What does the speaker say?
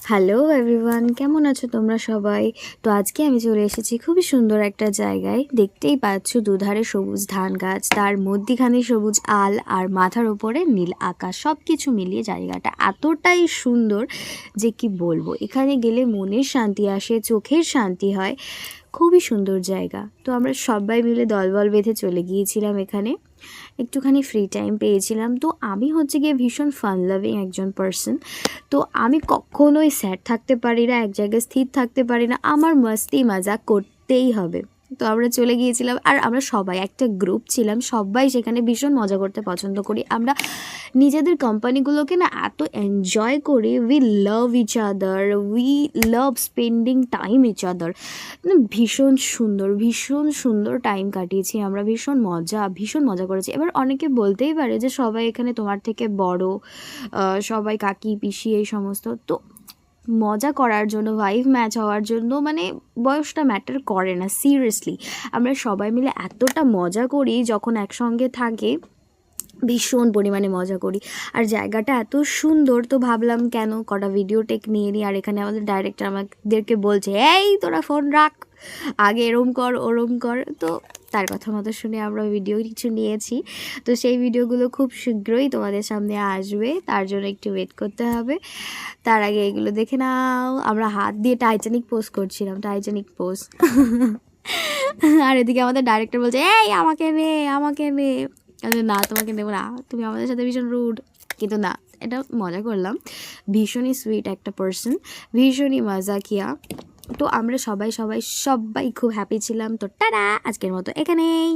Hello everyone, কেমন আছো তোমরা সবাই? তো আজকে আমি চলে এসেছি খুবই সুন্দর একটা জায়গায়। দেখতেই পাচ্ছ দুধারে সবুজ ধান গাছ, তার মধ্যিখানে সবুজ আল আর মাথার ওপরে নীল আকাশ। সব কিছু মিলিয়ে জায়গাটা এতটাই সুন্দর যে কি বলবো। এখানে গেলে মনের শান্তি আসে, চোখের শান্তি হয়। খুবই সুন্দর জায়গা। তো আমরা সবাই মিলে দলবল বেঁধে চলে গিয়েছিলাম এখানে। একটুখানি ফ্রি টাইম পেয়েছিলাম। তো আমি হচ্ছে গিয়ে ভীষণ ফান লাভিং একজন পার্সন। তো আমি কখনোই স্যাড থাকতে পারি না, এক জায়গায় স্থির থাকতে পারি না। আমার মাস্তি মজা করতেই হবে। তো আমরা চলে গিয়েছিলাম, আর আমরা সবাই একটা গ্রুপ ছিলাম, সবাই সেখানে ভীষণ মজা করতে পছন্দ করি। আমরা নিজেদের কোম্পানিগুলোকে না এত এনজয় করি। We love each other, we love spending time each other. ভীষণ সুন্দর টাইম কাটিয়েছি আমরা। ভীষণ মজা করেছি। এবার অনেকে বলতেই পারে যে সবাই এখানে তোমার থেকে বড়, সবাই কাকি পিসি এই সমস্ত। তো মজা করার জন্য, ভাইভ ম্যাচ হওয়ার জন্য মানে বয়সটা ম্যাটার করে না, সিরিয়াসলি। আমরা সবাই মিলে এতটা মজা করি যখন একসঙ্গে থাকে, ভীষণ পরিমাণে মজা করি। আর জায়গাটা এত সুন্দর, তো ভাবলাম কেন কটা ভিডিও টেক নিয়ে নিই। আর এখানে আমাদের ডাইরেক্টর আমাদেরকে বলছে, এই তোরা ফোন রাখ, আগে এরম কর ওরম কর। তো তার কথা মতো শুনে আমরা ভিডিও কিছু নিয়েছি। তো সেই ভিডিওগুলো খুব শীঘ্রই তোমাদের সামনে আসবে, তার জন্য একটু ওয়েট করতে হবে। তার আগে এগুলো দেখে নাও। আমরা হাত দিয়ে টাইটানিক পোজ করছিলাম, টাইটানিক পোজ। আর এদিকে আমাদের ডাইরেক্টর বলছে, এই আমাকে নে আমাকে নে। না, তোমাকে নেবো না, তুমি আমাদের সাথে ভীষণ রুড। কিন্তু না, এটা মজা করলাম। ভীষণই সুইট একটা পার্সন, ভীষণই মজাকিয়া। তো আমরা সবাই খুব হ্যাপি ছিলাম। তো টাটা, আজকের মতো এখানেই।